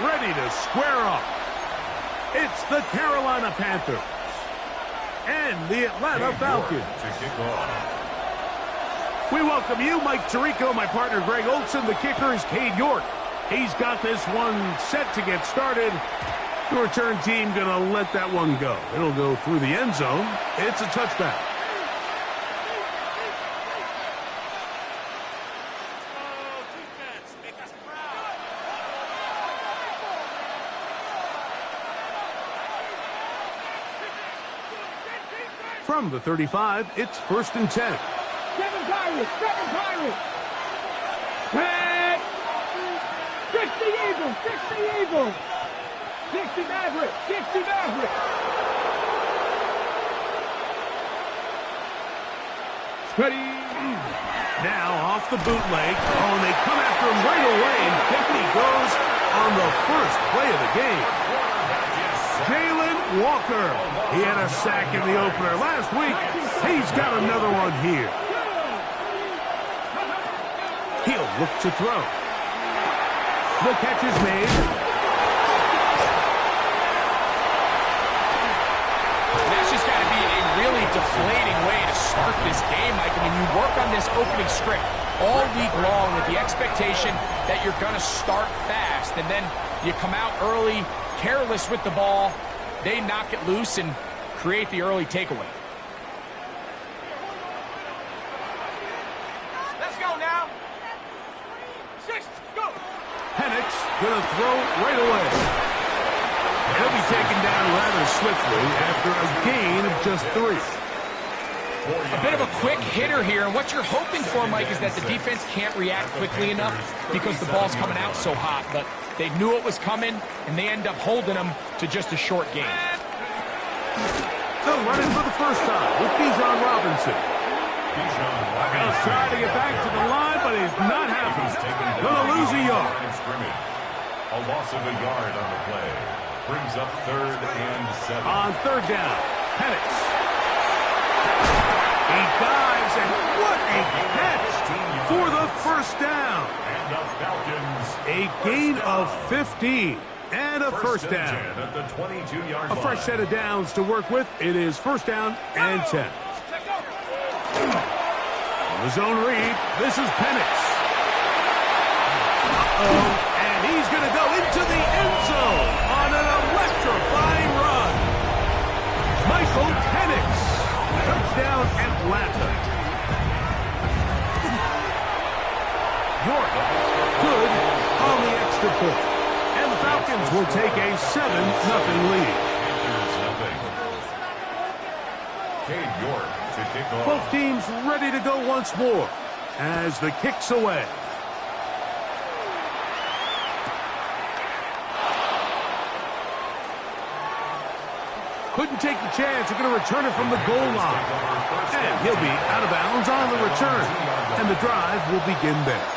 ready to square up. It's the Carolina Panthers and the Atlanta Falcons. We welcome you, Mike Tirico, my partner Greg Olson. The kicker is Cade York. He's got this one set to get started. The return team going to let that one go. It'll go through the end zone. It's a touchback. From the 35, it's 1st and 10. Seven Pirates! Hey! 60 Eagles! 60 Mavericks! Steady! Now off the bootleg. Oh, and they come after him right away, and down he goes on the first play of the game. Jalen Walker. He had a sack in the opener last week. He's got another one here. He'll look to throw. The catch is made. That's just got to be a really deflating way to start this game, Mike. I mean, you work on this opening script all week long with the expectation that you're going to start fast, and then you come out early, careless with the ball. They knock it loose and create the early takeaway. Let's go now! 6, go! Penix going to throw right away. He'll be taken down rather swiftly after a gain of just 3. A bit of a quick hitter here, and what you're hoping for, Mike, is that the defense can't react quickly enough because the ball's coming out so hot. But they knew it was coming, and they end up holding them to just a short gain. They'll run it for the first time with Bijan Robinson. He'll try to get back to the line, but he's not happy. Gonna lose a yard. A loss of a yard on the play. Brings up 3rd and 7. On 3rd down, Penix. He dives, and what a catch for the first down. And the Falcons. A gain of 15 and a first down. At the 22-yard A fresh set of downs to work with. It is 1st down and 10. On the zone read, this is Penix. And he's going to go into the end zone on an electrifying run. Michael Penix. Touchdown, Atlanta. York, good on the extra point. And the Falcons will take a 7-0 lead. Cade York to kick off. Both teams ready to go once more as the kick's away. Couldn't take the chance. They're going to return it from the goal line. And he'll be out of bounds on the return. And the drive will begin there.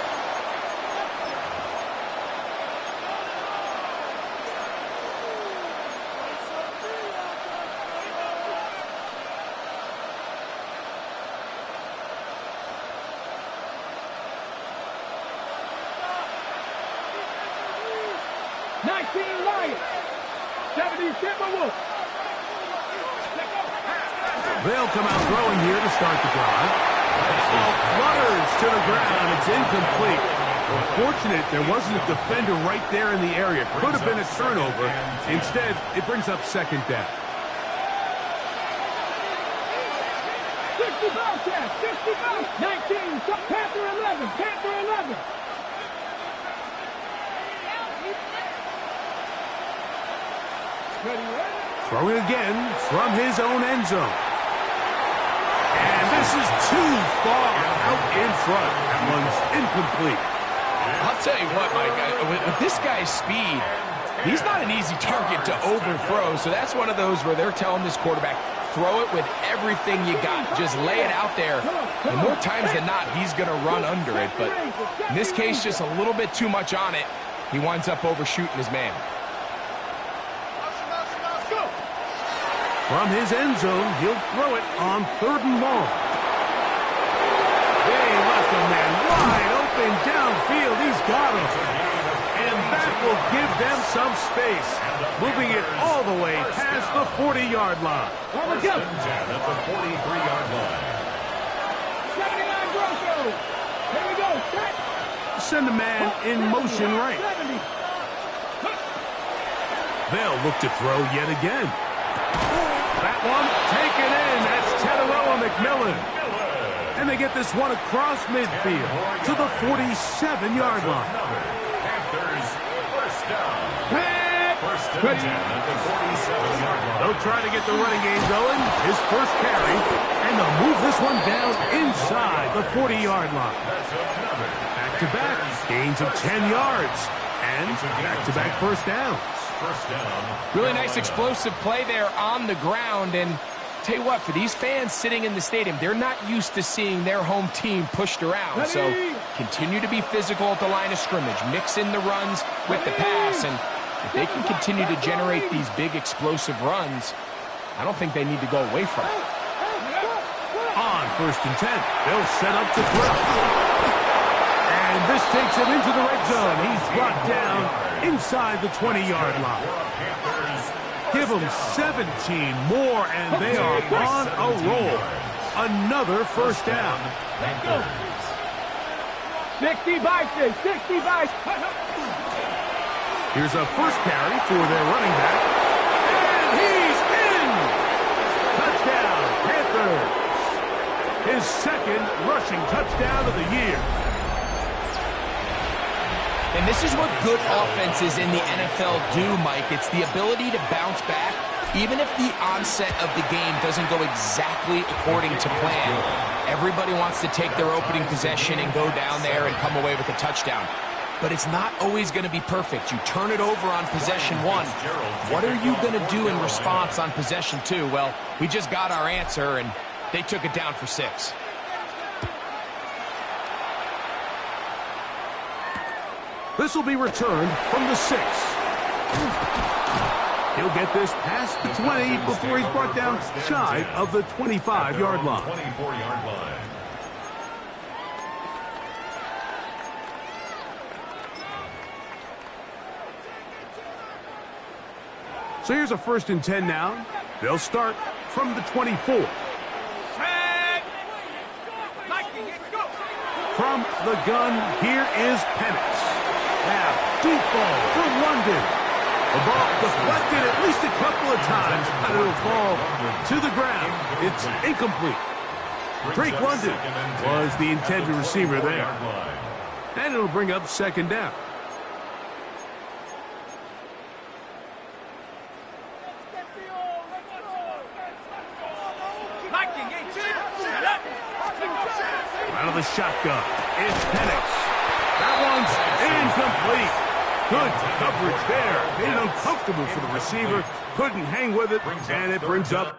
They'll come out throwing here to start the drive. Ball flutters to the ground. It's incomplete. Well, fortunate there wasn't a defender right there in the area. Could have been a turnover. Instead, it brings up 2nd down. 60 Bobcats! 60 19! Panther 11! Panther 11! Throwing again from his own end zone. And this is too far out in front. That one's incomplete. I'll tell you what, Mike, with this guy's speed, he's not an easy target to overthrow. So that's one of those where they're telling this quarterback, throw it with everything you got. Just lay it out there. And more times than not, he's going to run under it. But in this case, just a little bit too much on it. He winds up overshooting his man. From his end zone, he'll throw it on 3rd and long. They left a man wide open downfield. He's got him. And That will give them some space, moving it all the way past the 40-yard line. First and 10 at the 43-yard line. 79 Broncos. Here we go. Set. Send the man in motion right. 70. They'll look to throw yet again. That one taken in. That's Teteroa McMillan. And they get this one across midfield to the 47-yard line. Panthers, first down. First and 10 at the 47-yard line. They'll try to get the running game going. His first carry. And they'll move this one down inside the 40-yard line. Back-to-back gains of 10 yards. And back-to-back first downs. First down. Really nice explosive play there on the ground. And tell you what, for these fans sitting in the stadium, they're not used to seeing their home team pushed around. So continue to be physical at the line of scrimmage. Mix in the runs with the pass. And if they can continue to generate these big explosive runs, I don't think they need to go away from it. On first and 10, they'll set up to throw. And this takes him into the red zone. He's brought down inside the 20-yard line. Give them 17 more, and they are on a roll. Another first down. 60 by 6. 60 by 6. Here's a first carry for their running back. And he's in! Touchdown, Panthers! His second rushing touchdown of the year. And this is what good offenses in the NFL do, Mike. It's the ability to bounce back, even if the onset of the game doesn't go exactly according to plan. Everybody wants to take their opening possession and go down there and come away with a touchdown. But it's not always going to be perfect. You turn it over on possession one. What are you going to do in response on possession two? Well, we just got our answer, and they took it down for 6. This will be returned from the 6. He'll get this past the 20 before he's brought down shy of the 25-yard line. 24-yard line. So here's a first and 10 now. They'll start from the 24. From the gun, here is Penix. Now, deep ball for London. The ball deflected at least a couple of times, and it'll fall to the ground. It's incomplete. Drake London was the intended receiver there. And it'll bring up second down. Out of the shotgun, it's Penix. That one's incomplete. Good coverage there. Made it uncomfortable for the receiver. Couldn't hang with it, and it brings up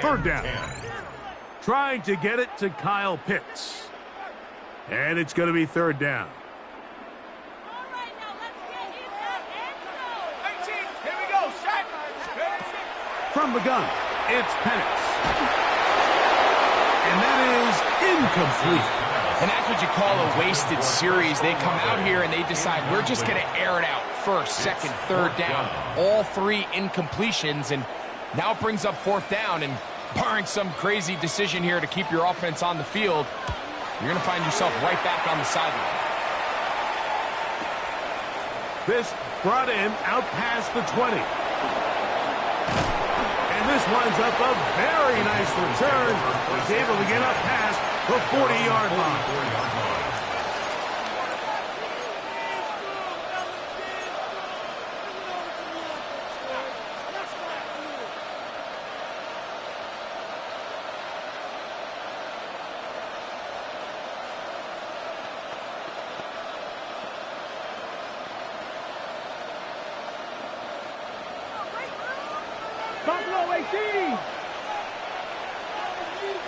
third down. Trying to get it to Kyle Pitts. And it's going to be third down. From the gun, it's Penix. And that is incomplete. And that's what you call a wasted series. They come out here and they decide we're just going to air it out. First, second, third down. All three incompletions, and now it brings up fourth down. And barring some crazy decision here to keep your offense on the field, you're going to find yourself right back on the sideline. This brought in out past the 20. And this winds up a very nice return. He's able to get up past the 40-yard line.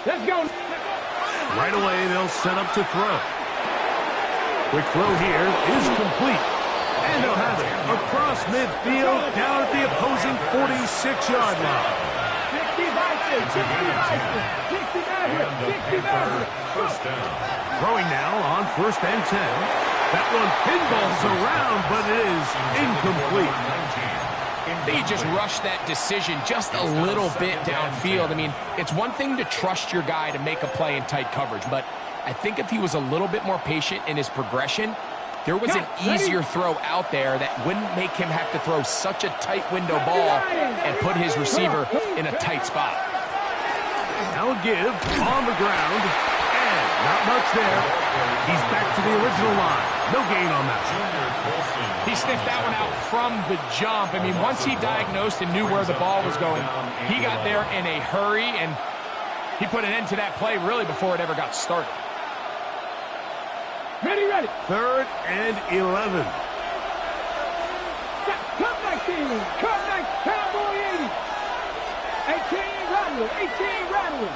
Let's go. Right away, they'll set up to throw. Quick throw here is complete. And they'll have it across midfield down at the opposing 46-yard line. 60 First down. Throwing now on 1st and 10. That one pinballs around, but it is incomplete. They just rushed that decision just a little bit downfield. I mean, it's one thing to trust your guy to make a play in tight coverage, but I think if he was a little bit more patient in his progression, there was an easier throw out there that wouldn't make him have to throw such a tight window ball and put his receiver in a tight spot. Now a give on the ground, and not much there. He's back to the original line. No gain on that. He sniffed that one out from the jump. I mean, once he diagnosed and knew where the ball was going, he got there in a hurry, and he put an end to that play really before it ever got started. Ready. 3rd and 11. Come back, Cowboy 80. 18 rattling.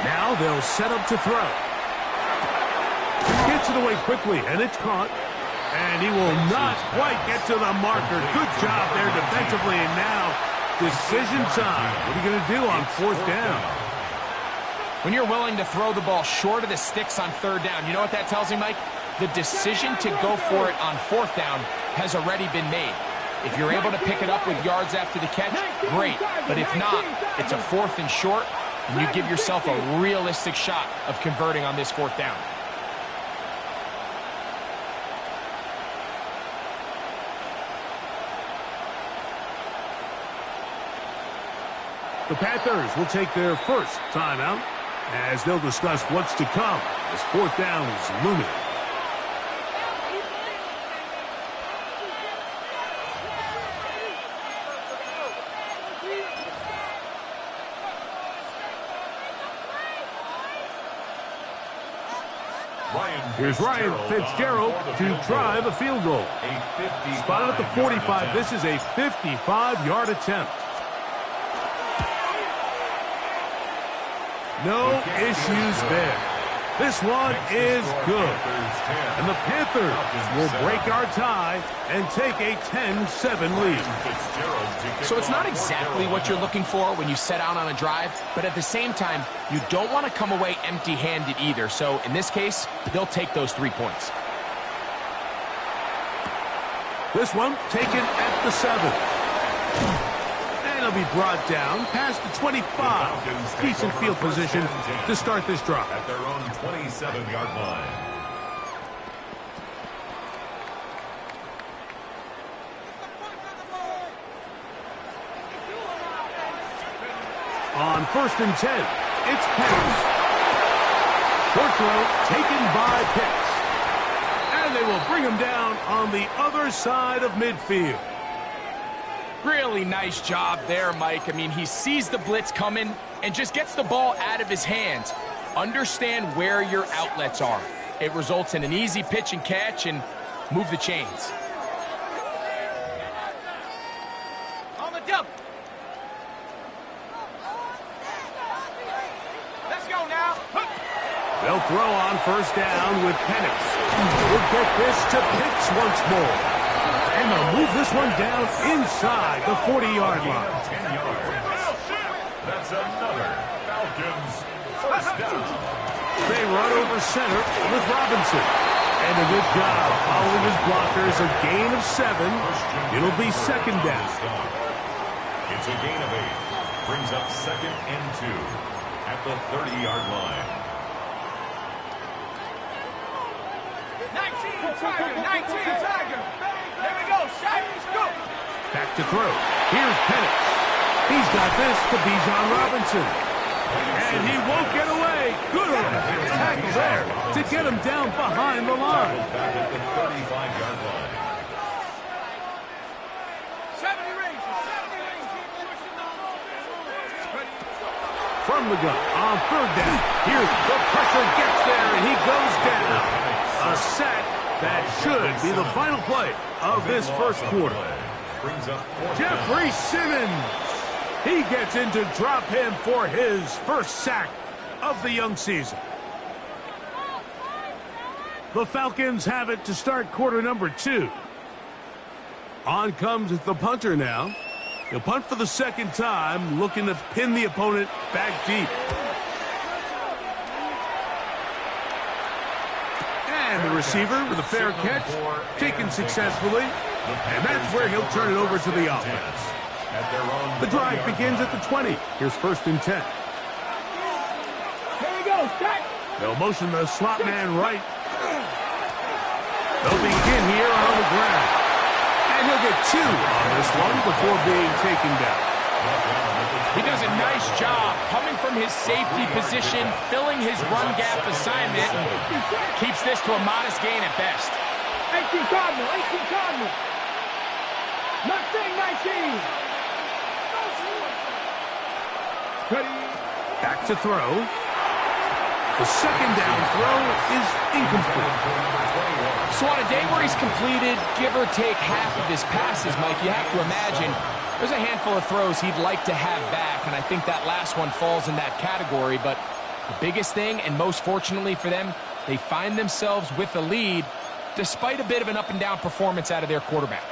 Now they'll set up to throw. Gets it away quickly, and it's caught. And he will not quite get to the marker. Good job there defensively, and now decision time. What are you going to do on 4th down? When you're willing to throw the ball short of the sticks on 3rd down, you know what that tells me, Mike? The decision to go for it on 4th down has already been made. If you're able to pick it up with yards after the catch, great. But if not, it's a 4th and short, and you give yourself a realistic shot of converting on this 4th down. The Panthers will take their first timeout as they'll discuss what's to come as 4th down is looming. Here's Ryan Fitzgerald to try the field goal. Spotted at the 45. This is a 55-yard attempt. No issues there. This one is good. And the Panthers will break our tie and take a 10-7 lead. So it's not exactly what you're looking for when you set out on a drive, but at the same time, you don't want to come away empty-handed either. So in this case, they'll take those 3 points. This one taken at the 7. And it'll be brought down past the 25. Decent field position to start this drive. At their own 27-yard line. On 1st and 10, it's Penix. Short throw taken by Pitts. And they will bring him down on the other side of midfield. Really nice job there, Mike. I mean, he sees the blitz coming and just gets the ball out of his hands. Understand where your outlets are. It results in an easy pitch and catch and move the chains. On the jump. Let's go now. They'll throw on 1st down with Penix. We'll get this to Pitts once more. And they'll move this one down inside the 40-yard line. 10 yards. That's another Falcons first down. They run over center with Robinson. And a good job following his blockers. A gain of 7. It'll be second down. It's a gain of 8. Brings up 2nd and 2 at the 30-yard line. 19 Tiger, 19 Tiger. Here we go, Shaggy's go. Back to throw. Here's Penix. He's got this to Bijan Robinson. And he won't get away. Good tackle there to get him down behind the line. Back at the 35-yard line. 70 ranges, 70 ranges. From the gun on third down. Here's the pressure gets there, and he goes down. A sack that should be the final play of this first quarter. Brings up Jeffrey Simmons. He gets in to drop him for his first sack of the young season. The Falcons have it to start quarter number 2. On comes the punter now. He'll punt for the second time, looking to pin the opponent back deep. And the receiver with a fair catch, taken successfully. And that's where he'll turn it over to the offense. The drive begins at the 20. Here's 1st and 10. Here we go, Jack. They'll motion the slot man right. They'll begin here on the ground. And he'll get 2 on this one before being taken down. He does a nice job coming from his safety position, filling his run gap assignment, and keeps this to a modest gain at best. 18 Cardinal, 18 Cardinal. Not saying 19. Back to throw. The second down throw is incomplete. So on a day where he's completed, give or take half of his passes, Mike, you have to imagine there's a handful of throws he'd like to have back, and I think that last one falls in that category. But the biggest thing, and most fortunately for them, they find themselves with a lead despite a bit of an up-and-down performance out of their quarterback.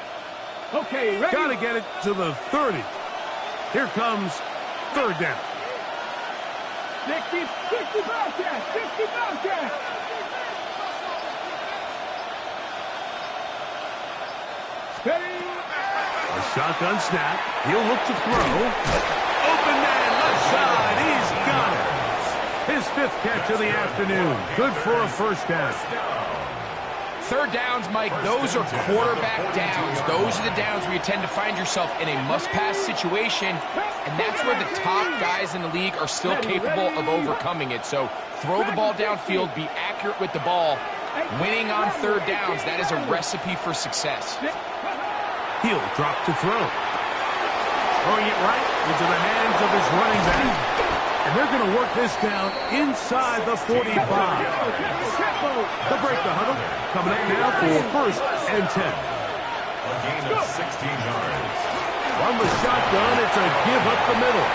Okay, ready? Got to get it to the 30. Here comes third down. 60 Bobcat, 60 Bobcat. Steady. A shotgun snap. He'll look to throw. Open man left side. He's got it. His 5th catch of the afternoon. Good for a first down. Third downs, Mike, those are quarterback downs. Those are the downs where you tend to find yourself in a must-pass situation, and that's where the top guys in the league are still capable of overcoming it. So throw the ball downfield, be accurate with the ball. Winning on third downs, that is a recipe for success. He'll drop to throw. Throwing it right into the hands of his running back. And they're going to work this down inside the 45. They'll break the huddle. Coming up now for 1st and 10. A gain of 16 yards. From the shotgun, it's a give up the middle.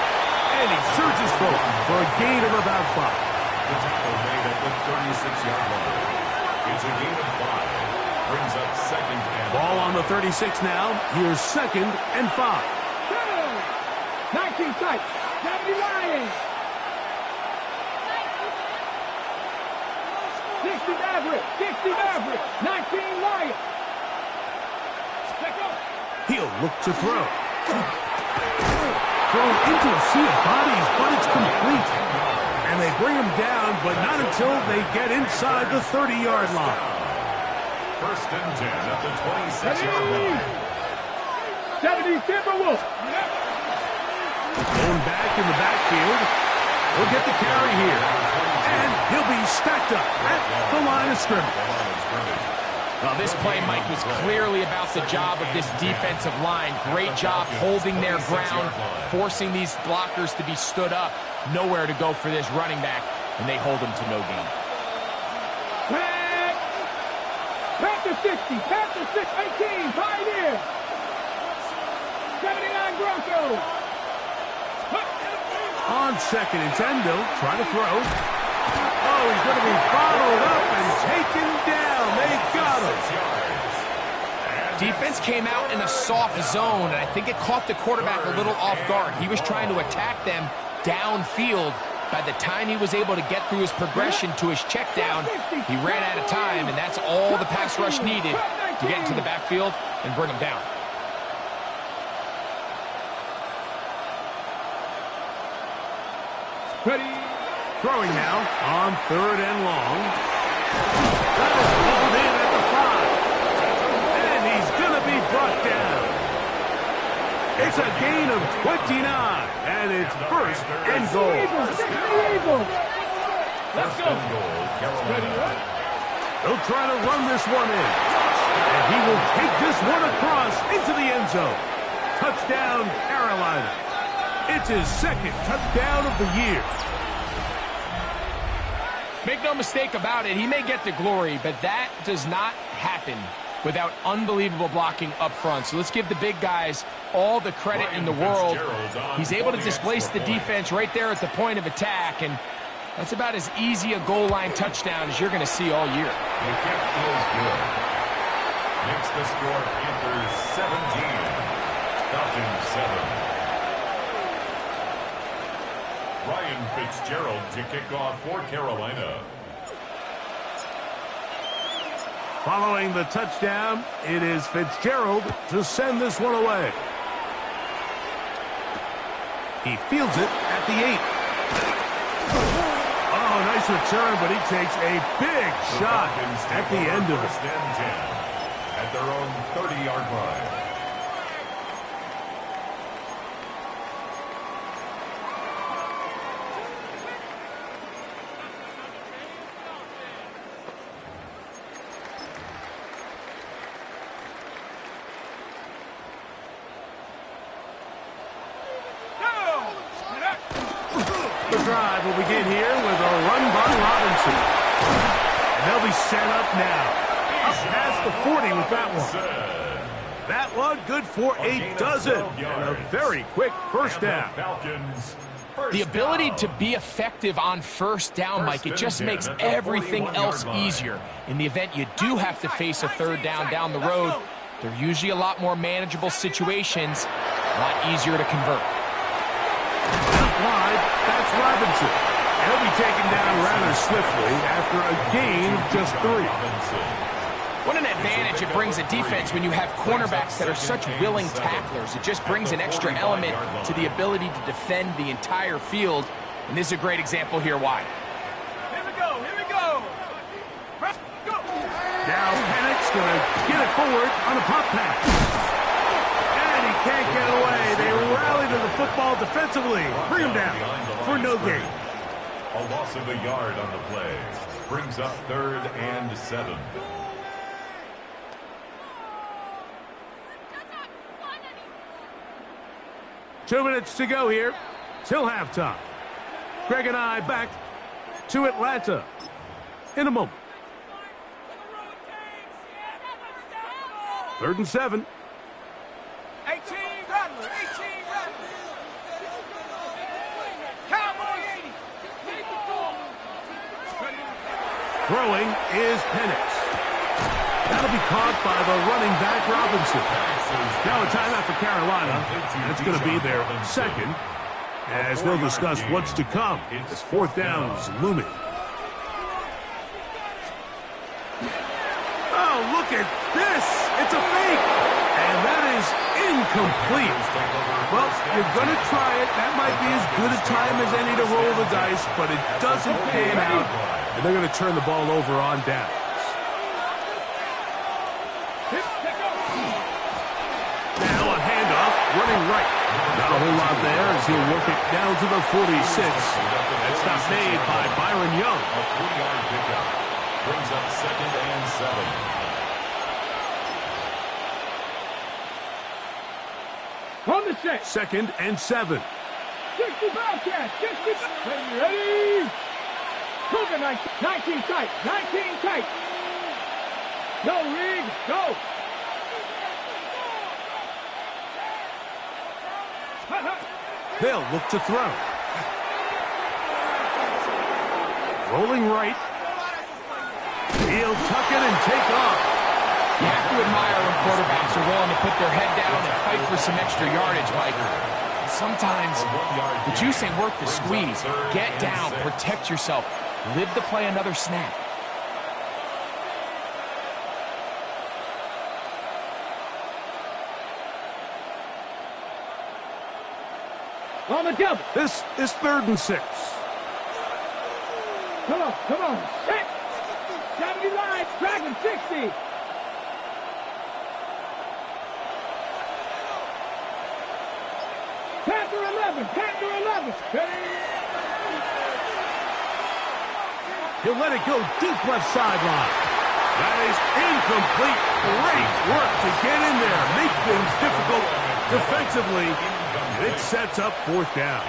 And he surges forward for a gain of about 5. The tackle made at the 36-yard line. It's a gain of 5. Brings up 2nd and... Ball on the 36 now. Here's 2nd and 5. 19 sight. 70 Lions. 60 Maverick. 60 Maverick. 19 Lions. He'll look to throw. Thrown into a sea of bodies, but it's complete. And they bring him down, but not until they get inside the 30-yard line. 1st and 10 at the 26-yard line. 70 Timberwolves. Going back in the backfield. He'll get the carry here. And he'll be stacked up at the line of scrimmage. Well, this play, Mike, was clearly about the job of this defensive line. Great job holding their ground, forcing these blockers to be stood up. Nowhere to go for this running back, and they hold him to no gain. Panther 60, Panther 6, 18, Pioneer. 79 Broncos. On 2nd and 10, they'll try to throw. Oh, he's going to be bottled up and taken down. They got him. Defense came out in a soft zone, and I think it caught the quarterback a little off guard. He was trying to attack them downfield. By the time he was able to get through his progression to his check down, he ran out of time, and that's all the pass rush needed to get into the backfield and bring him down. Ready. Throwing now on 3rd and long. That is pulled in at the 5. And he's going to be brought down. It's a gain of 29, and it's 1st and goal. Let's go. They'll try to run this one in. And he will take this one across into the end zone. Touchdown, Carolina. It's his 2nd touchdown of the year. Make no mistake about it, he may get the glory, but that does not happen without unbelievable blocking up front. So let's give the big guys all the credit in the world. He's able to displace the defense right there at the point of attack, and that's about as easy a goal line touchdown as you're going to see all year. The kick is good. Makes the score Panthers 17, Falcons 7. Ryan Fitzgerald to kick off for Carolina. Following the touchdown, it is Fitzgerald to send this one away. He fields it at the 8. Oh, nice return, but he takes a big shot at the end of it. 1st and 10 at their own 30-yard line. The drive will begin here with a run by Robinson. And they'll be set up now. Up past the 40 with that one. That one good for a dozen. And a very quick 1st down. The ability to be effective on 1st down, Mike, it just makes everything else easier. In the event you do have to face a 3rd down the road, they're usually a lot more manageable situations, a lot easier to convert. Wide, that's Robinson. He'll be taken down rather swiftly after a gain of just 3. What an advantage it brings a defense when you have cornerbacks that are such willing tacklers. It just brings an extra element to the ability to defend the entire field. And this is a great example here why. Here we go. Press, go. Now Pennick's going to get it forward on a pop pass. And he can't get away. They rally to the football defensively. Bring him down for no gain. A loss of a yard on the play. Brings up 3rd and 7. Two minutes to go here till halftime. Greg and I back to Atlanta in a moment. 3rd and 7. 18 Rattler. Cowboy 80. Throwing is Penix. That'll be caught by the running back Robinson. Now a timeout for Carolina. It's going to be their 2nd, as they'll discuss what's to come as 4th down is looming. Oh, look at this. It's a fake. And that is incomplete. Well, you're going to try it. That might be as good a time as any to roll the dice, but it doesn't pan out. And they're going to turn the ball over on downs. Now a handoff, running right. Not a whole lot there as he'll work it down to the 46. That stop made by Byron Young. A 3-yard pickup. Brings up 2nd and 7. On the set. 2nd and 7. 65 catch. 65. Ready? Cougar 19 tight. 19 tight. Go, Rig. Go. They'll look to throw. Rolling right. He'll tuck it and take off. You have to admire when quarterbacks are willing to put their head down and fight for some extra yardage, Mike. Sometimes the juice ain't worth the squeeze. Get down, protect yourself, live to play another snap. On the jump. This is 3rd and 6. Come on. Set. 79, tracking 60. Panther 11. He'll let it go deep left sideline. That is incomplete. Great work to get in there. Make things difficult defensively. It sets up 4th down.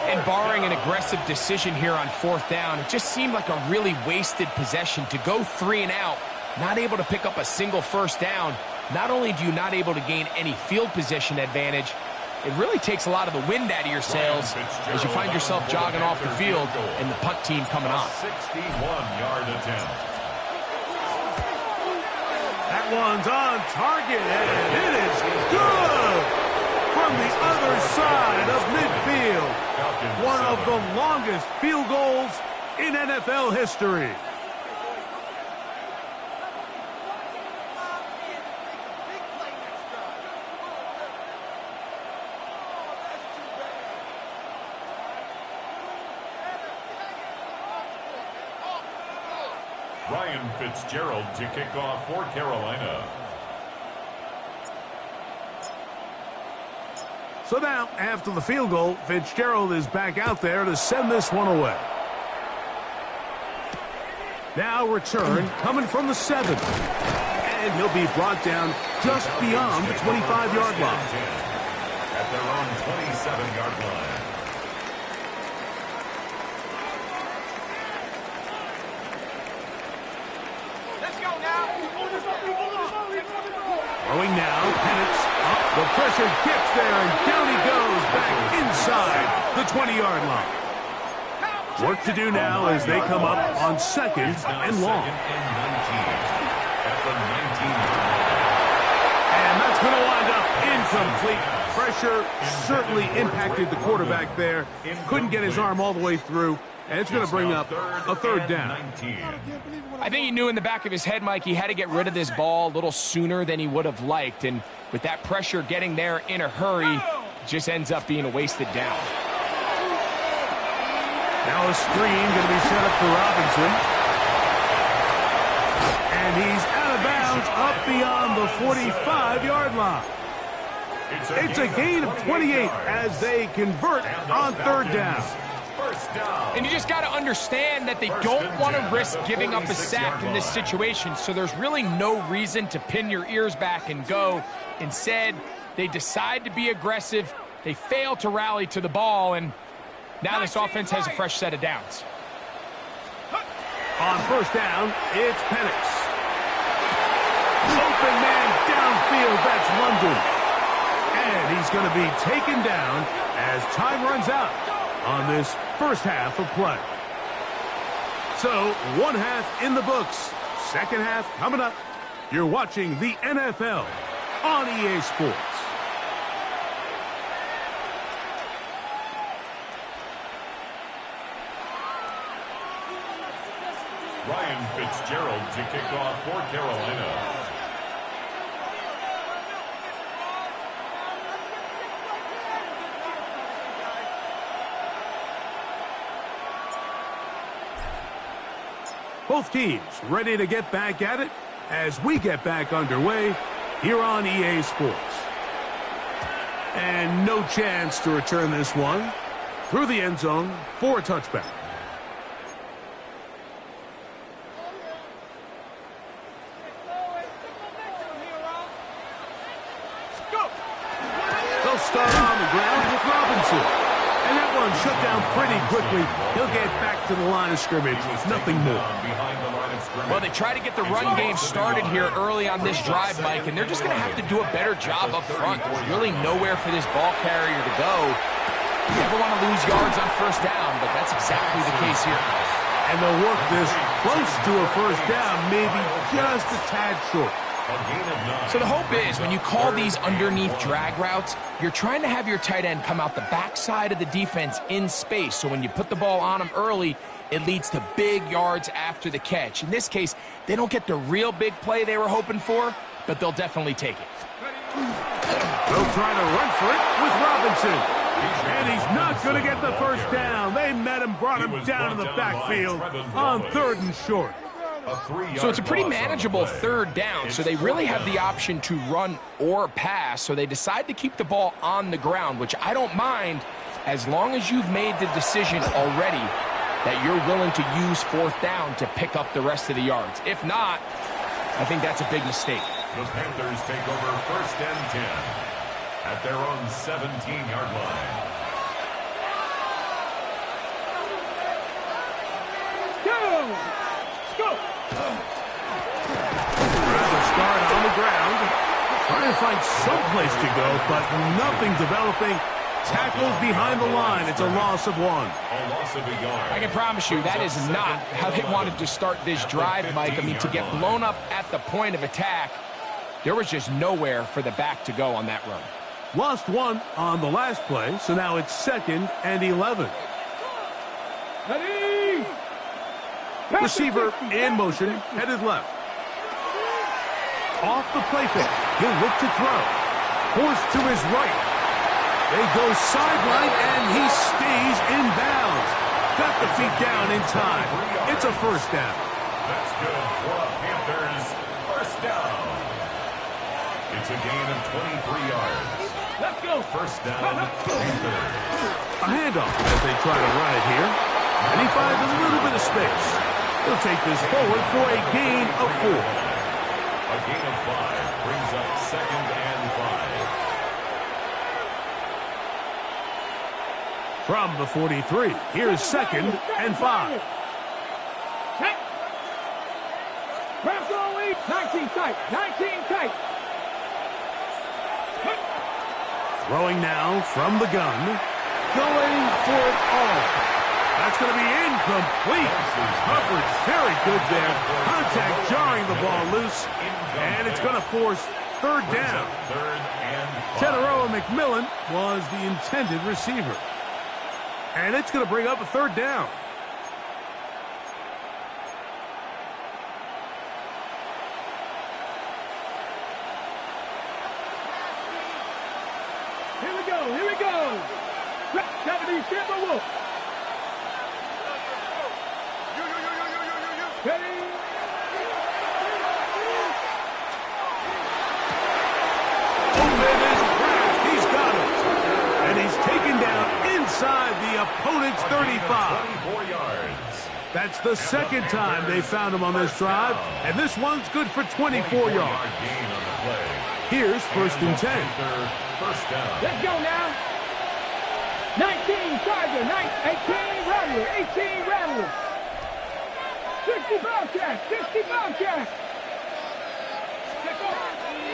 And barring an aggressive decision here on 4th down, it just seemed like a really wasted possession to go 3 and out, not able to pick up a single 1st down. Not only do you not able to gain any field position advantage, it really takes a lot of the wind out of your sails as you find yourself jogging off the field and the punt team coming on. 61-yard attempt. That one's on target, and it is good from the other side of midfield. One of the longest field goals in NFL history. Ryan Fitzgerald to kick off for Carolina. So now, after the field goal, Fitzgerald is back out there to send this one away. Now return coming from the 7. And he'll be brought down just beyond the 25-yard line. At their own 27-yard line. Throwing now, Penix up. The pressure gets there, and down he goes back inside the 20-yard line. Work to do now as they come up on 2nd and long. And that's going to wind up incomplete. Pressure certainly impacted the quarterback there. Couldn't get his arm all the way through, and it's going to bring up a 3rd down. I think he knew in the back of his head, Mike, he had to get rid of this ball a little sooner than he would have liked. And with that pressure getting there in a hurry, it just ends up being a wasted down. Now a screen going to be set up for Robinson. And he's out of bounds up beyond the 45-yard line. It's a gain of 28 as they convert on 3rd down. And you just got to understand that they don't want to risk giving up a sack in this situation, so there's really no reason to pin your ears back and go. Instead, they decide to be aggressive, they fail to rally to the ball, and now this offense has a fresh set of downs. On 1st down, it's Penix. Open man downfield, that's London. And he's going to be taken down as time runs out on this 1st half of play. So, 1 half in the books. 2nd half coming up. You're watching the NFL on EA Sports. Ryan Fitzgerald to kick off for Carolina. Both teams ready to get back at it as we get back underway here on EA Sports. And no chance to return this one through the end zone for a touchback. They'll start on the ground with Robinson. And that one shut down pretty quickly. He'll get back to the line of scrimmage. Nothing more. Well, they try to get the run game started here early on this drive, Mike, and they're just going to have to do a better job up front. There's really nowhere for this ball carrier to go. You never want to lose yards on 1st down, but that's exactly the case here. And they'll work this close to a 1st down, maybe just a tad short. A gain of 9. So the hope is when you call these underneath drag routes, you're trying to have your tight end come out the backside of the defense in space. So when you put the ball on him early, it leads to big yards after the catch. In this case, they don't get the real big play they were hoping for, but they'll definitely take it. They'll try to run for it with Robinson. And he's not going to get the first down. They met him, brought him down in the backfield on 3rd and short. So it's a pretty manageable 3rd down, so they really have the option to run or pass, so they decide to keep the ball on the ground, which I don't mind as long as you've made the decision already that you're willing to use 4th down to pick up the rest of the yards. If not, I think that's a big mistake. The Panthers take over 1st and 10 at their own 17-yard line. Go! Rather start on the ground. Trying to find someplace to go, but nothing developing. Tackled behind the line. It's a loss of 1. A loss of a yard. I can promise you that is not how they wanted to start this drive, Mike. I mean, to get blown up at the point of attack, there was just nowhere for the back to go on that run. Lost 1 on the last play, so now it's 2nd and 11. Ready! Receiver in motion, headed left. Off the play fake. He'll look to throw. Forced to his right. They go sideline, and he stays in bounds. Got the feet down in time. It's a 1st down. That's good for the Panthers. 1st down. It's a gain of 23 yards. Let's go! 1st down, Panthers. A handoff as they try to run it here. And he finds a little bit of space. He'll take this forward for a gain of 4. A gain of 5 brings up 2nd and 5. From the 43, here's 2nd and 5. Check. Press on lead. 19 tight. 19 tight. Throwing now from the gun. Going for it all. That's going to be incomplete. Coverage very good there. Contact jarring the ball loose. And it's going to force 3rd down. 3rd and 5. Teteroa McMillan was the intended receiver. And it's going to bring up a 3rd down. Here we go. Here we go. Deputy Timberwolf. Ready? Open is cracked. He's got it. And he's taken down inside the opponent's 35. 24 yards. That's the 2nd time they found him on this drive. And this one's good for 24 yards. Gain on the play. Here's 1st and 10. 1st down. Let's go now. 19 Tiger, 18 Rattler, 18 Rattler. 60 Bobcat, 60 Bobcat.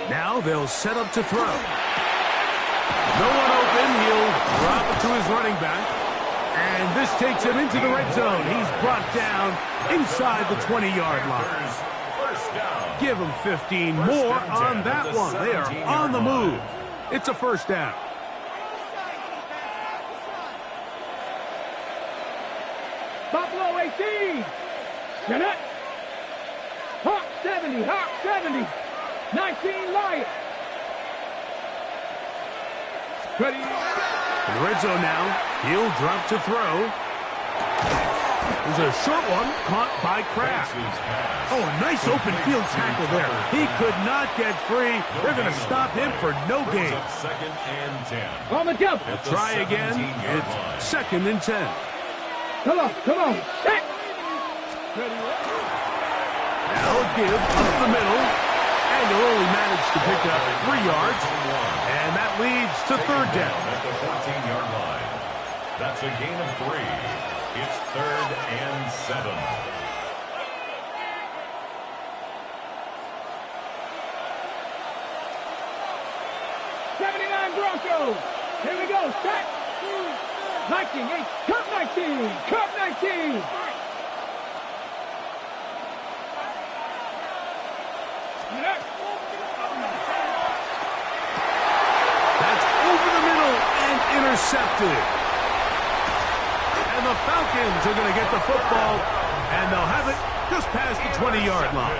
Now they'll set up to throw. No one open. He'll drop it to his running back. And this takes him into the red zone. He's brought down inside the 20-yard line. 1st down. Give him 15 more on that one. They are on the move. It's a 1st down. Buffalo 18. Jeanette. Hawk 70, Hawk 70. 19 Lion. Ready? In the red zone now. He'll drop to throw. There's a short one caught by Kraft. Oh, a nice open field tackle there. He could not get free. They're going to stop him for no gain. 2nd and 10. On the jump. Try again. It's 2nd and 10. Come on, come on. Set. Now a give up the middle. And they'll only manage to pick up 3 yards. And that leads to 3rd down. At the 14-yard line. That's a gain of 3. It's 3rd and 7. Broncos. Here we go. Set. 19. Cup 19. Cup 19. That's over the middle and intercepted. And the Falcons are going to get the football, and they'll have it just past the 20-yard line.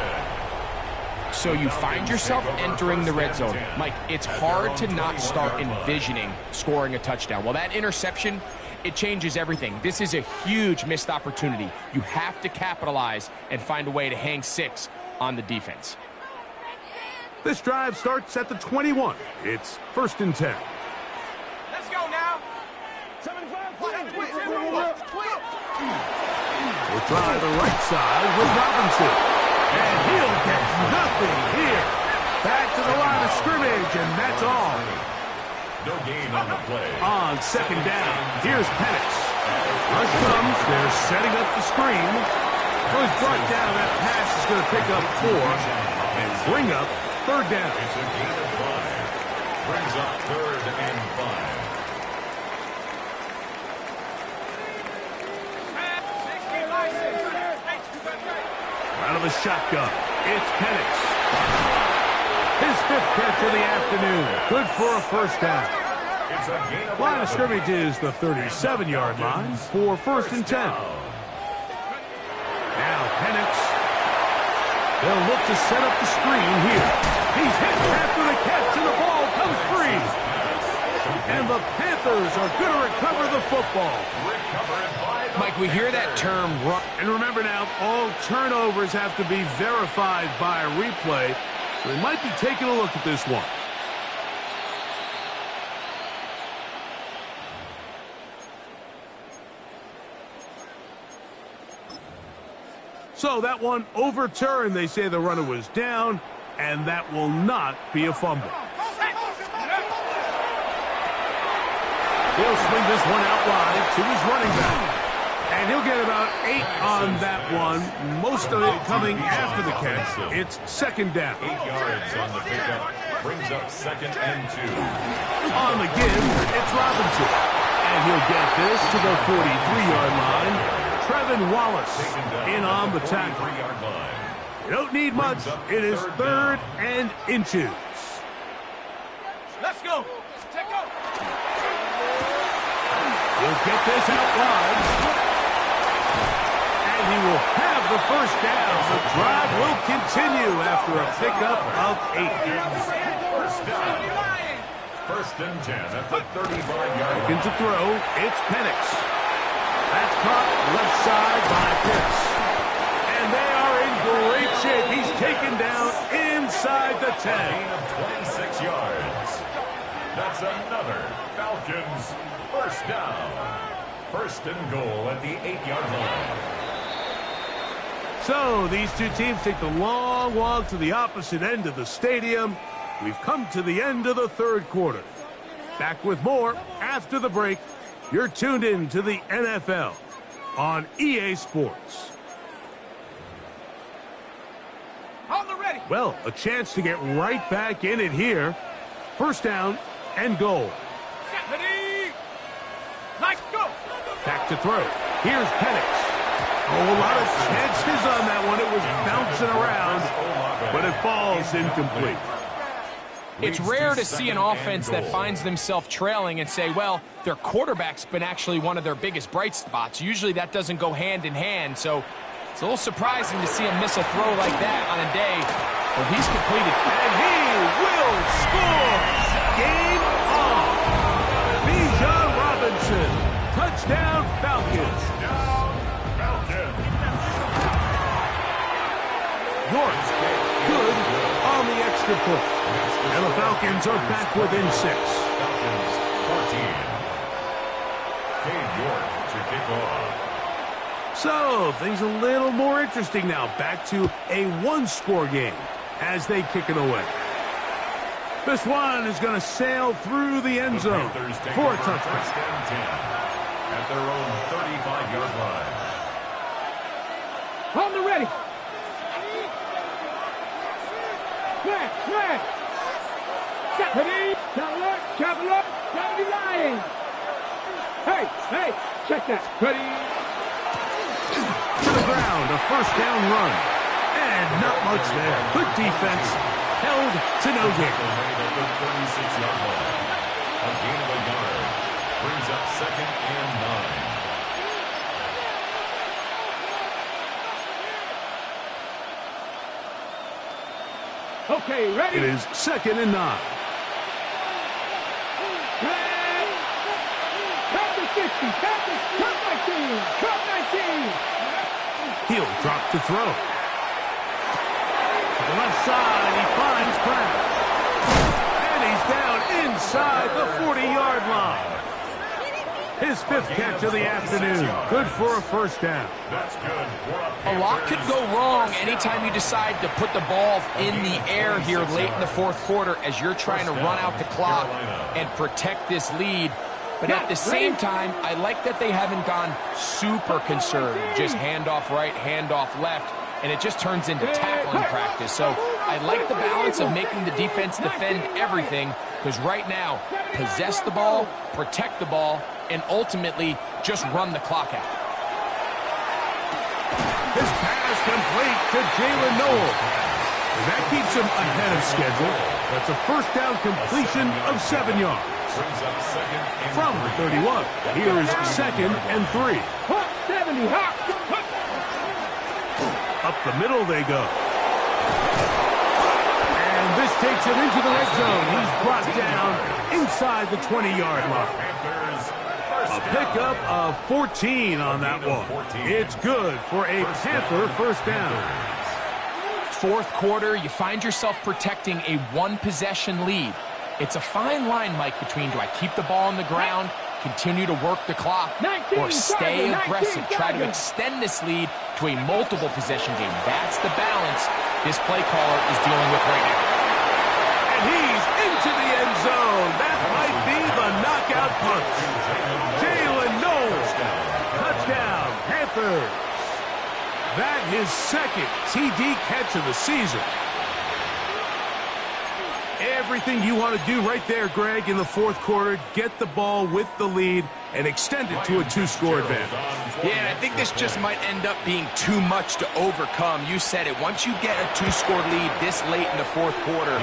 So you find yourself entering the red zone. Mike, it's hard to not start envisioning scoring a touchdown. Well, that interception, it changes everything. This is a huge missed opportunity. You have to capitalize and find a way to hang 6 on the defense. This drive starts at the 21. It's 1st and 10. Let's go now. 75. We'll try the right side with Robinson. And he'll get nothing here. Back to the line of scrimmage, and that's all. No gain on the play. On 2nd down, here's Penix. Rush comes, they're setting up the screen. Goes brought down, that pass is going to pick up 4 and bring up 3rd down. It's a gain of 5. Brings up 3rd and 5. Out of the shotgun, it's Penix. His 5th catch of the afternoon. Good for a 1st down. It's a gain of Line of scrimmage is the 37-yard line for 1st and 10. Now Penix. They'll look to set up the screen here. He's hit after the catch, and the ball comes free. And the Panthers are going to recover the football. Mike, we hear that term run. And remember now, all turnovers have to be verified by a replay. So they might be taking a look at this one. So that one overturned. They say the runner was down, and that will not be a fumble. He'll swing this one out wide to his running back. And he'll get about 8 on that one. Most of it coming after the catch. It's 2nd down. 8 yards on the pickup. Brings up 2nd and 2. On the give, it's Robinson. And he'll get this to the 43-yard line. Trevin Wallace in on the tackle. You don't need much. It is 3rd and inches. Let's go. Take go. He'll get this out wide. And he will have the 1st down. The drive will continue after a pickup of 8. 1st down. 1st and 10 at the 35-yard line. Looking to throw, it's Penix. That's caught left side by Pitts. And they are in great shape. He's taken down inside the 10. Gain of 26 yards. That's another Falcons 1st down. 1st and goal at the 8-yard line. So these two teams take the long walk to the opposite end of the stadium. We've come to the end of the 3rd quarter. Back with more after the break. You're tuned in to the NFL on EA Sports. On the ready. Well, a chance to get right back in it here. 1st down and goal. Ready. Let's go. Back to throw. Here's Penix. Oh, a lot of chances on that one. It was bouncing around, but it falls incomplete. It's rare to see an offense that finds themselves trailing and say, well, their quarterback's been actually one of their biggest bright spots. Usually that doesn't go hand in hand, so it's a little surprising to see him miss a throw like that on a day where he's completed. And he will score! Game on! Bijan Robinson. Touchdown, Falcons. York, good on the extra point. And the Falcons are back within 6. Falcons 14. Cade York to kick off. So, things a little more interesting now. Back to a 1-score game as they kick it away. This one is going to sail through the end zone for a touchdown. 1st and 10 at their own 35-yard line. On the ready. Flat. Ready. Travel up. Down the line. Hey, check that. Ready. To the ground, a 1st down run. And not balance there. Good defense. Held to no gain. At the 36-yard line. A gain of a yard. Brings up 2nd and 9. Okay, ready? It is 2nd and 9. Back to 60. Back to cut 19. Cut 19. He'll drop to throw. To the left side, he finds Kraft. And he's down inside the 40-yard line. His 5th catch of the afternoon. Good for a first down. That's good. A lot could go wrong anytime you decide to put the ball in the air here late in the 4th quarter as you're trying to run out the clock and protect this lead. But at the same time, I like that they haven't gone super conservative. Just handoff right, handoff left, and it just turns into tackling practice. So I like the balance of making the defense defend everything, because right now, possess the ball, protect the ball, and ultimately just run the clock out. His pass complete to Jalen Noel. And that keeps him ahead of schedule. That's a first down completion of 7 yards. Brings up 2nd and From the 31, here is 2nd and 3. Hot 70. Hot. Up the middle they go. And this takes him into the red zone. He's brought down inside the 20-yard line. A pickup of 14 on that one. It's good for a Panther first down. 4th quarter, you find yourself protecting a 1-possession lead. It's a fine line, Mike, between do I keep the ball on the ground, continue to work the clock, or stay aggressive, try to extend this lead to a multiple possession game. That's the balance this play caller is dealing with right now. And he's into the end zone. That might be the knockout punch. Jalen Noel. Touchdown, Panthers. That his 2nd TD catch of the season. Everything you want to do right there, Greg, in the 4th quarter, get the ball with the lead and extend it to a 2-score advantage. Yeah, and I think this just might end up being too much to overcome. You said it. Once you get a 2-score lead this late in the 4th quarter,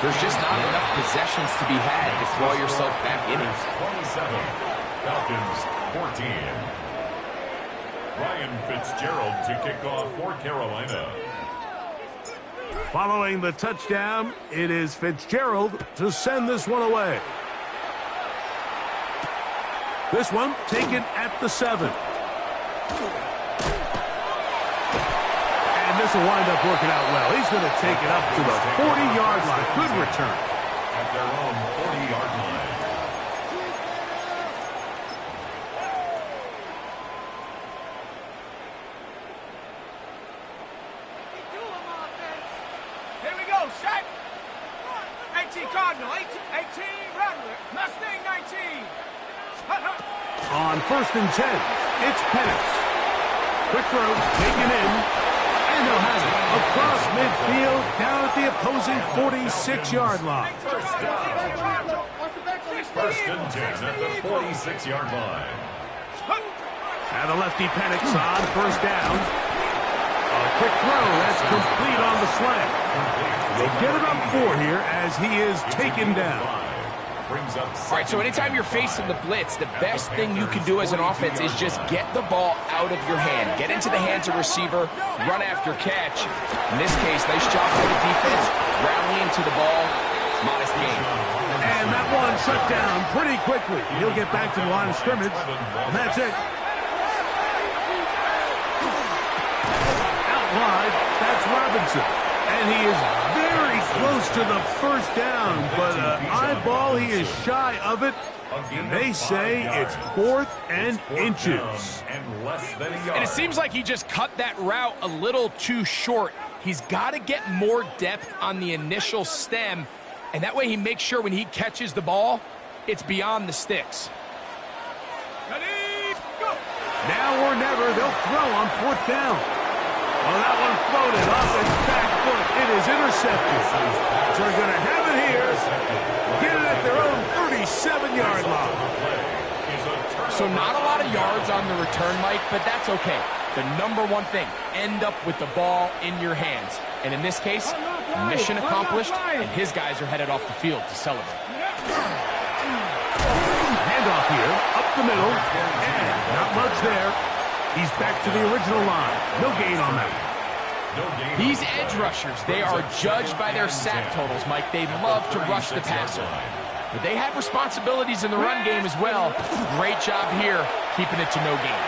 there's just not enough possessions to be had to throw yourself back in it. 27, Falcons 14. Ryan Fitzgerald to kick off for Carolina. Following the touchdown, it is Fitzgerald to send this one away. This one taken at the 7. And this will wind up working out well. He's going to take it up to the 40-yard line. Good return. At their own 40-yard line. Here we go, set. 18 Cardinal, 18 Rattler, Mustang 19. On 1st and 10, it's Penix. Quick throw, taken in, and they'll have it across midfield, down at the opposing 46-yard line. First down. 1st and 10 at the 46-yard line. And the lefty Penix on 1st down. A quick throw, that's complete on the slant. They'll get about 4 here as he is taken down. All right, so anytime you're facing the blitz, the best thing you can do as an offense is just get the ball out of your hand. Get into the hands of receiver, run after catch. In this case, nice job by the defense, rallying to the ball, modest gain. And that one shut down pretty quickly. He'll get back to the line of scrimmage, and that's it. Out wide, that's Robinson. And he is very close to the first down, but eyeball, he is shy of it. And they say it's 4th and inches. And it seems like he just cut that route a little too short. He's got to get more depth on the initial stem, and that way he makes sure when he catches the ball, it's beyond the sticks. Now or never, they'll throw on 4th down. Well, that one floated off his back foot. It is intercepted. So they're going to have it here. Get it at their own 37-yard line. So not a lot of yards on the return, Mike, but that's okay. the #1 thing, end up with the ball in your hands. And in this case, mission accomplished, and his guys are headed off the field to celebrate. Handoff here, up the middle, and not much there. He's back to the original line. No gain on that. These edge rushers, they are judged by their sack totals, Mike. They love to rush the passer. But they have responsibilities in the run game as well. Great job here, keeping it to no gain.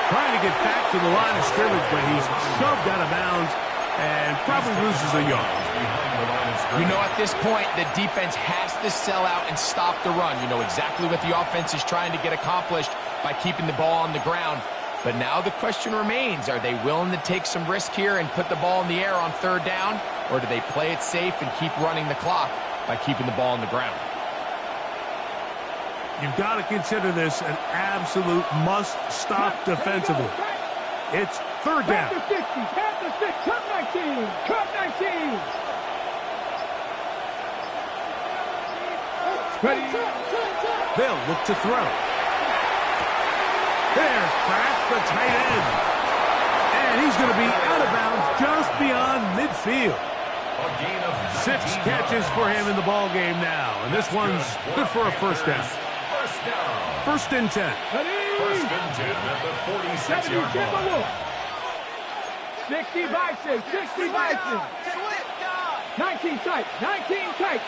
Trying to get back to the line of scrimmage, but he's shoved out of bounds and probably loses a yard. You know, at this point, the defense has to sell out and stop the run. You know exactly what the offense is trying to get accomplished by keeping the ball on the ground. But now the question remains, are they willing to take some risk here and put the ball in the air on 3rd down? Or do they play it safe and keep running the clock by keeping the ball on the ground? You've got to consider this an absolute must-stop defensively. It's 3rd down. Panther 60, Panther 6, cut 19, cut 19. Ready. They'll look to throw. There's Kraft, the tight end. And he's going to be out of bounds just beyond midfield. 6 catches for him in the ball game now. And this one's good for a 1st down. 1st and 10. Ready. 1st and 10 at the 46-yard line. 60 Bison, 60 Bison. 19 tight, 19 tight.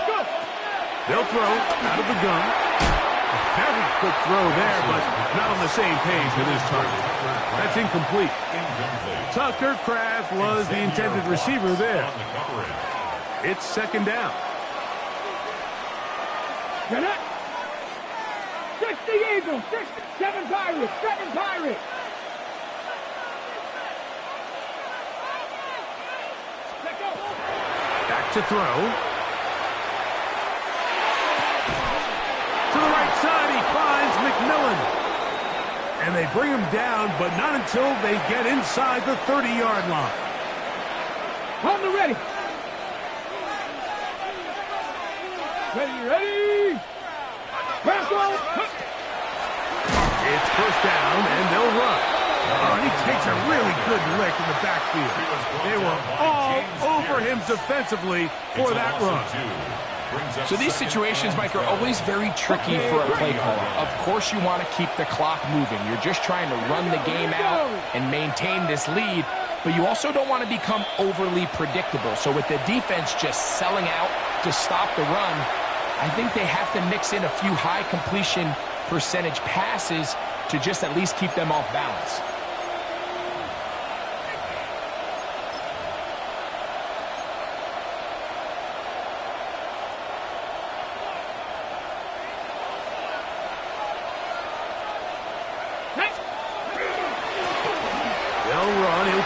Go. They'll throw out of the gun. A very quick throw there, but not on the same page with his target. That's incomplete. Tucker Kraft was the intended receiver there. It's 2nd down. 60 Eagles, 7 Pirates, 7 Pirates. Back to throw. To the right side, he finds McMillan. And they bring him down, but not until they get inside the 30-yard line. On the ready. Ready. It's 1st down, and they'll run. And he takes a really good lick in the backfield. They were all over him defensively for that run. So these situations, Mike, are always very tricky for a play caller. Of course you want to keep the clock moving. You're just trying to run the game out and maintain this lead, but you also don't want to become overly predictable. So with the defense just selling out to stop the run, I think they have to mix in a few high completion percentage passes to just at least keep them off balance.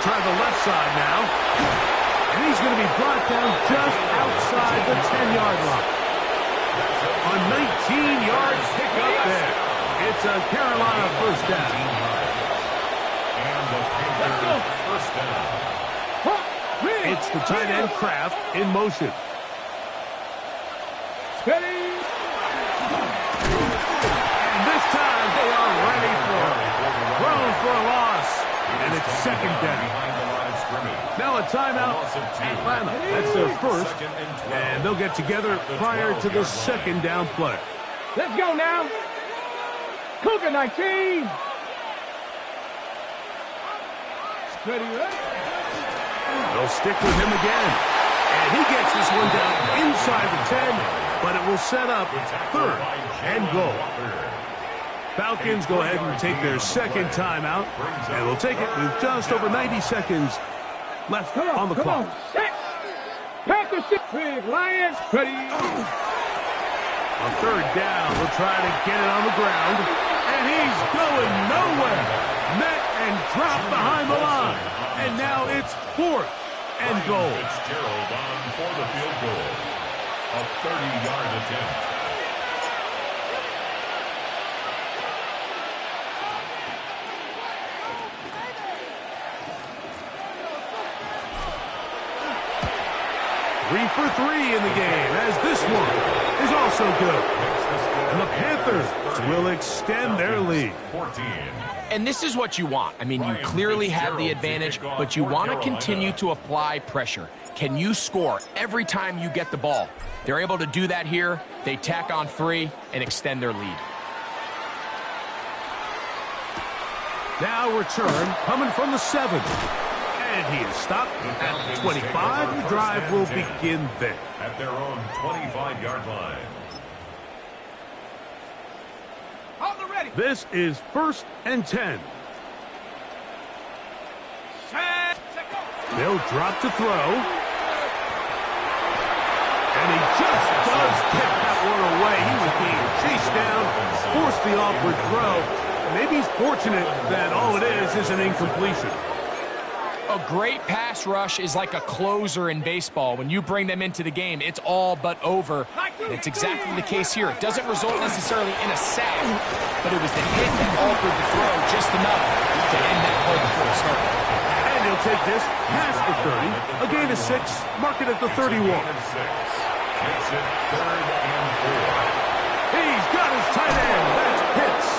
Try the left side now. And he's going to be brought down just outside the 10-yard line. A 19-yard pickup there. It's a Carolina 1st down. And the Panthers 1st down. It's the tight end Kraft in motion. Steady. And this time they are ready for it. Thrown for a loss. And it's 2nd down. Now a timeout, Atlanta. That's their 1st, and they'll get together prior to the 2nd down play. Let's go now. Cougar 19. Ready. They'll stick with him again. And he gets this one down inside the 10, but it will set up 3rd and goal. Falcons go ahead and take their 2nd timeout, and they'll take it with just over 90 seconds left on the clock. Panthers 6, Big Lions, ready. On 3rd down, we'll try to get it on the ground, and he's going nowhere. Met and dropped behind the line, and now it's 4th and goal. Fitzgerald on for the field goal. A 30-yard attempt. Three for 3 in the game, as this one is also good. And the Panthers will extend their lead. 14. And this is what you want. I mean, you clearly have the advantage, but you want to continue to apply pressure. Can you score every time you get the ball? They're able to do that here. They tack on 3 and extend their lead. Now return coming from the 7. And he is stopped at the 25. The drive will begin there. At their own 25-yard line. This is 1st and 10. They'll drop to throw. And he just does kick that one away. He was being chased down, forced the awkward throw. Maybe he's fortunate that all it is an incompletion. A great pass rush is like a closer in baseball. When you bring them into the game, it's all but over. And it's exactly the case here. It doesn't result necessarily in a sack, but it was the hit that altered the throw just enough to end that play before it started. And he'll take this past the 30. A gain of 6. Mark it at the 31. Makes it 3rd and 4. He's got his tight end. That's Pitts.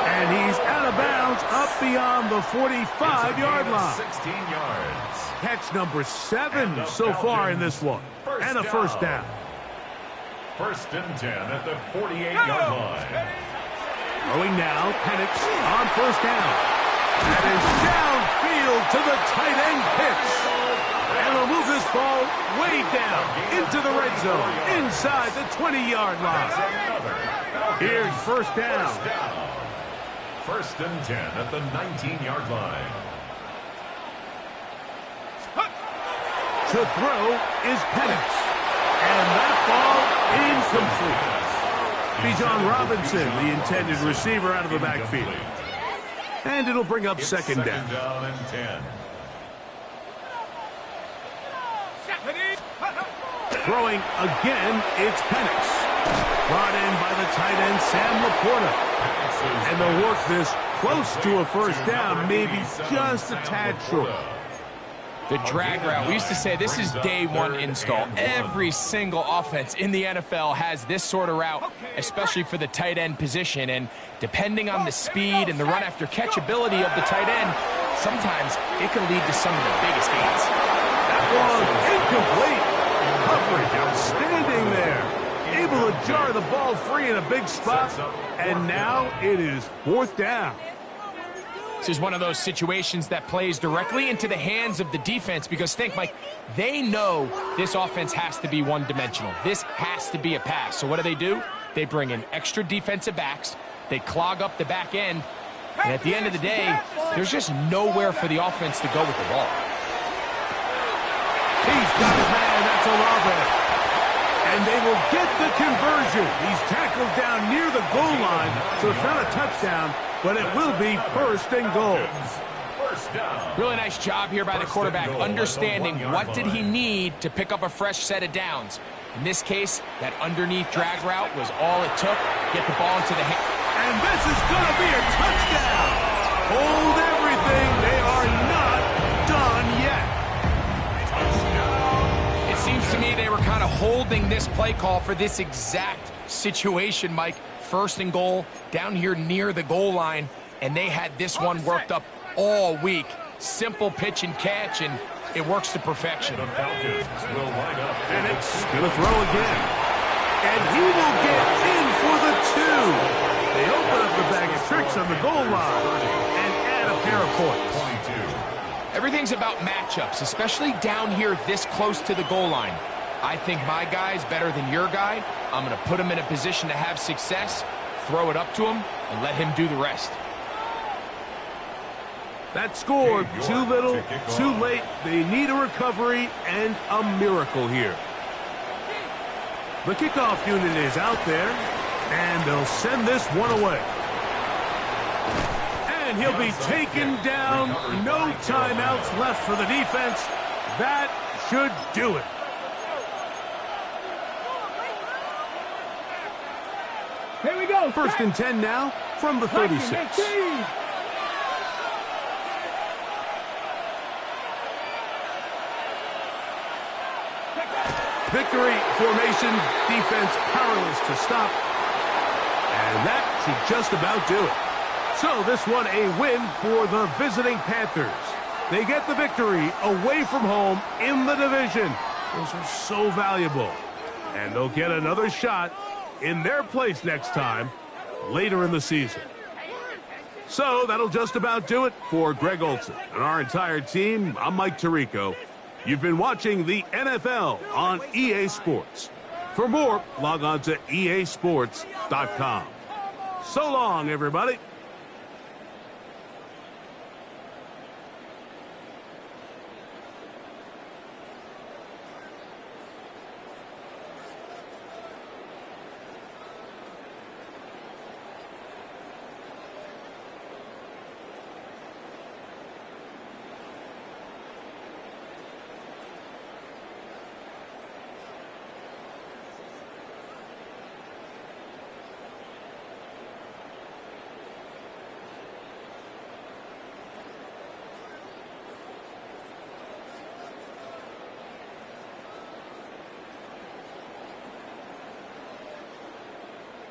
And he's out of bounds up beyond the 45-yard line. 16 yards. Catch number 7 so far in this one. And a first down. 1st and 10 at the 48-yard line. Throwing now, Penix on first down. That is downfield to the tight end Pitts. And he'll move this ball way down into the red zone, inside the 20-yard line. Here's first down. 1st and 10 at the 19-yard line. To throw is Penix. And that ball incomplete. Bijan Robinson, the intended receiver, out of the backfield. And it'll bring up second down. Down and 10. Throwing again, it's Penix. Brought in by the tight end, Sam Laporta. And they'll work this close to a first down, maybe just a tad short. The drag route. We used to say this is day 1 install. Every single offense in the NFL has this sort of route, especially for the tight end position. And depending on the speed and the run after catch ability of the tight end, sometimes it can lead to some of the biggest gains. That one incomplete. Coverage outstanding there. Able to jar the ball free in a big spot. And now it is 4th down. This is one of those situations that plays directly into the hands of the defense because think, Mike, they know this offense has to be one-dimensional. This has to be a pass. So what do? They bring in extra defensive backs. They clog up the back end. And at the end of the day, there's just nowhere for the offense to go with the ball. He's got his man. That's Olave. And they will get the conversion. He's tackled down near the goal line, so it's not a touchdown, but it will be 1st and goal. First down. Really nice job here by the quarterback, understanding what did he need to pick up a fresh set of downs. In this case, that underneath drag route was all it took. Get the ball into the hand. And this is going to be a touchdown. Hold everything. They are not done yet. It seems to me they were kind of holding this play call for this exact situation, Mike. 1st and goal, down here near the goal line, and they had this one worked up all week. Simple pitch and catch, and it works to perfection. The Falcons will line up. And it's going to throw again. And he will get in for the 2. They open up the bag of tricks on the goal line and add a pair of points. 22. Everything's about matchups, especially down here this close to the goal line. I think my guy's better than your guy. I'm going to put him in a position to have success, throw it up to him, and let him do the rest. That score, too little, too late. They need a recovery and a miracle here. The kickoff unit is out there, and they'll send this one away. And he'll be taken down. No timeouts left for the defense. That should do it. Here we go. 1st and 10 now from the 36. Victory formation, defense powerless to stop. And that should just about do it. So this one a win for the visiting Panthers. They get the victory away from home in the division. Those are so valuable. And they'll get another shot in their place next time later in the season. So that'll just about do it for Greg Olson and our entire team. I'm Mike Tirico. You've been watching the NFL on EA Sports. For more, log on to easports.com. So long, everybody.